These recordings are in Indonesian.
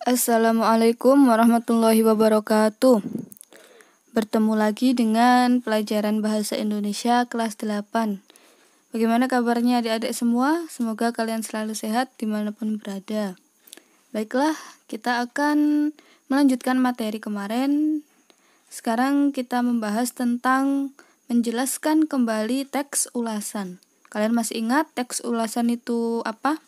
Assalamualaikum warahmatullahi wabarakatuh. Bertemu lagi dengan pelajaran Bahasa Indonesia kelas 8. Bagaimana kabarnya adik-adik semua? Semoga kalian selalu sehat dimanapun berada. Baiklah, kita akan melanjutkan materi kemarin. Sekarang kita membahas tentang menjelaskan kembali teks ulasan. Kalian masih ingat teks ulasan itu apa?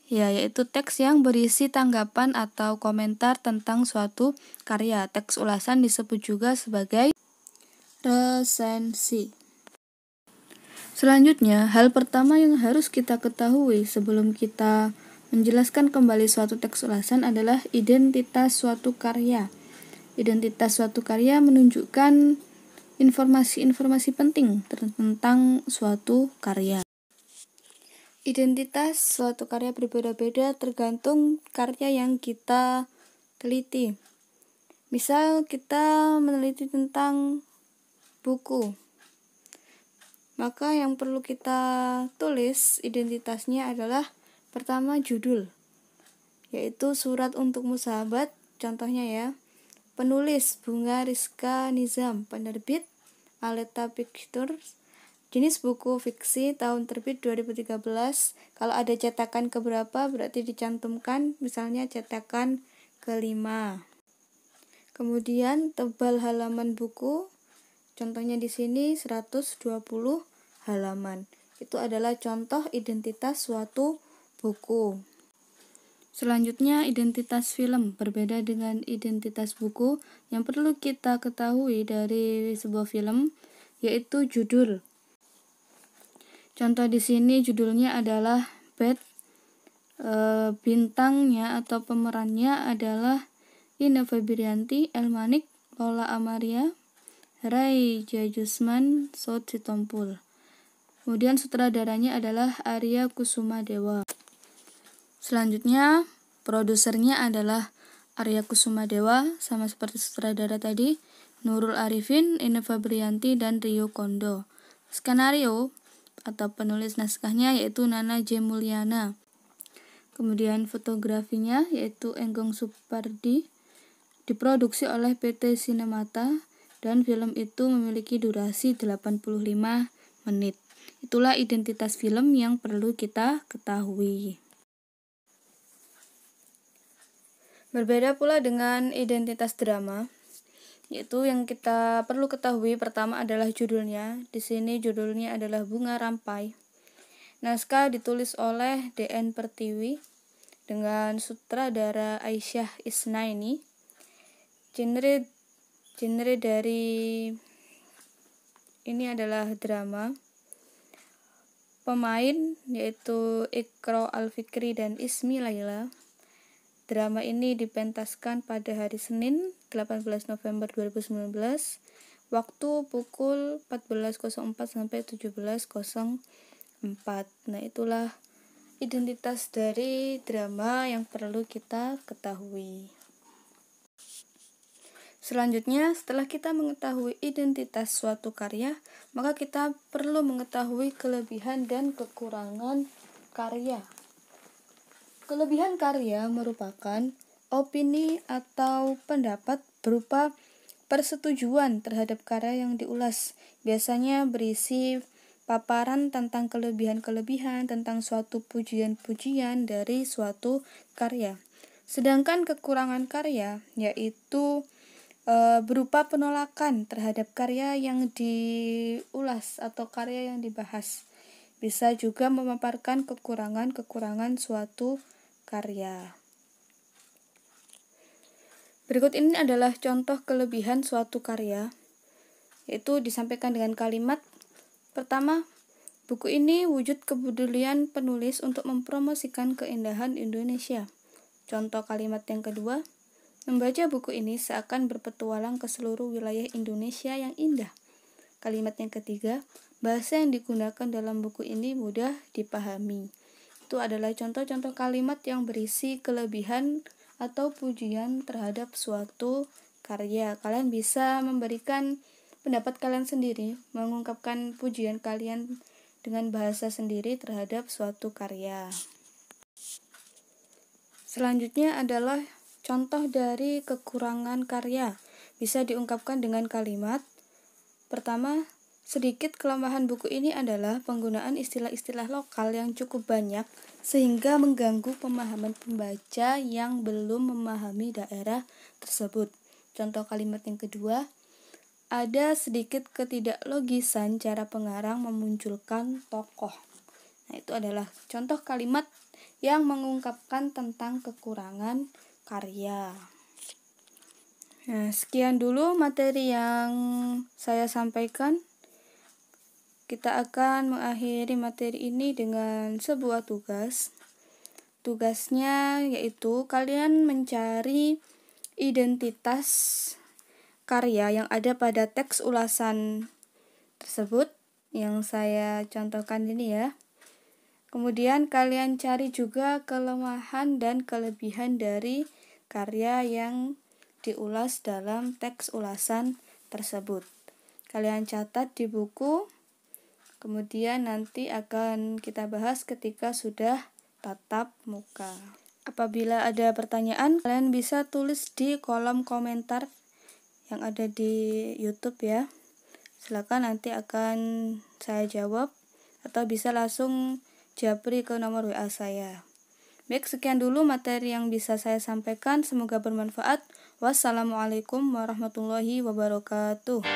Ya, yaitu teks yang berisi tanggapan atau komentar tentang suatu karya. Teks ulasan disebut juga sebagai resensi. Selanjutnya, hal pertama yang harus kita ketahui sebelum kita menjelaskan kembali suatu teks ulasan adalah identitas suatu karya. Identitas suatu karya menunjukkan informasi-informasi penting tentang suatu karya. Identitas suatu karya berbeda-beda tergantung karya yang kita teliti. Misal kita meneliti tentang buku, maka yang perlu kita tulis identitasnya adalah pertama judul, yaitu Surat Untukmu Sahabat, contohnya ya. Penulis Bunga Rizka Nizam, penerbit Aleta Pictures. Jenis buku fiksi, tahun terbit 2013. Kalau ada cetakan keberapa berarti dicantumkan, misalnya cetakan ke-5. Kemudian tebal halaman buku, contohnya di sini 120 halaman. Itu adalah contoh identitas suatu buku. Selanjutnya identitas film, berbeda dengan identitas buku. Yang perlu kita ketahui dari sebuah film yaitu judul. Contoh di sini judulnya adalah Bad. Bintangnya atau pemerannya adalah Ina Febrianti, Elmanik, Lola Amaria, Ray Jajusman, Saud Sitompul. Kemudian sutradaranya adalah Arya Kusuma Dewa. Selanjutnya produsernya adalah Arya Kusuma Dewa, sama seperti sutradara tadi, Nurul Arifin, Ina Febrianti, dan Rio Kondo. Skenario atau penulis naskahnya yaitu Nana J. Mulyana. Kemudian fotografinya yaitu Enggong Supardi, diproduksi oleh PT Sinemata, dan film itu memiliki durasi 85 menit. Itulah identitas film yang perlu kita ketahui. Berbeda pula dengan identitas drama, yaitu yang kita perlu ketahui pertama adalah judulnya. Di sini judulnya adalah Bunga Rampai. Naskah ditulis oleh D.N. Pertiwi dengan sutradara Aisyah Isnaini. Genre dari ini adalah drama. Pemain yaitu Iqra Al-Fikri dan Ismi Laila. Drama ini dipentaskan pada hari Senin 18 November 2019, waktu pukul 14.04 sampai 17.04. Nah, itulah identitas dari drama yang perlu kita ketahui. Selanjutnya, setelah kita mengetahui identitas suatu karya, maka kita perlu mengetahui kelebihan dan kekurangan karya. Kelebihan karya merupakan opini atau pendapat berupa persetujuan terhadap karya yang diulas. Biasanya berisi paparan tentang kelebihan-kelebihan, tentang suatu pujian-pujian dari suatu karya. Sedangkan kekurangan karya yaitu berupa penolakan terhadap karya yang diulas atau karya yang dibahas. Bisa juga memaparkan kekurangan-kekurangan suatu karya. Berikut ini adalah contoh kelebihan suatu karya, yaitu disampaikan dengan kalimat. Pertama, buku ini wujud kepedulian penulis untuk mempromosikan keindahan Indonesia. Contoh kalimat yang kedua, membaca buku ini seakan berpetualang ke seluruh wilayah Indonesia yang indah. Kalimat yang ketiga, bahasa yang digunakan dalam buku ini mudah dipahami. Itu adalah contoh-contoh kalimat yang berisi kelebihan atau pujian terhadap suatu karya. Kalian bisa memberikan pendapat kalian sendiri, mengungkapkan pujian kalian dengan bahasa sendiri terhadap suatu karya. Selanjutnya adalah contoh dari kekurangan karya. Bisa diungkapkan dengan kalimat. Pertama, sedikit kelemahan buku ini adalah penggunaan istilah-istilah lokal yang cukup banyak sehingga mengganggu pemahaman pembaca yang belum memahami daerah tersebut. Contoh kalimat yang kedua, ada sedikit ketidaklogisan cara pengarang memunculkan tokoh. Nah, itu adalah contoh kalimat yang mengungkapkan tentang kekurangan karya. Nah, sekian dulu materi yang saya sampaikan. Kita akan mengakhiri materi ini dengan sebuah tugas. Tugasnya yaitu kalian mencari identitas karya yang ada pada teks ulasan tersebut yang saya contohkan ini ya. Kemudian kalian cari juga kelemahan dan kelebihan dari karya yang diulas dalam teks ulasan tersebut. Kalian catat di buku, kemudian nanti akan kita bahas ketika sudah tatap muka. Apabila ada pertanyaan, kalian bisa tulis di kolom komentar yang ada di YouTube ya. Silakan, nanti akan saya jawab atau bisa langsung japri ke nomor WA saya. Baik, sekian dulu materi yang bisa saya sampaikan. Semoga bermanfaat. Wassalamualaikum warahmatullahi wabarakatuh.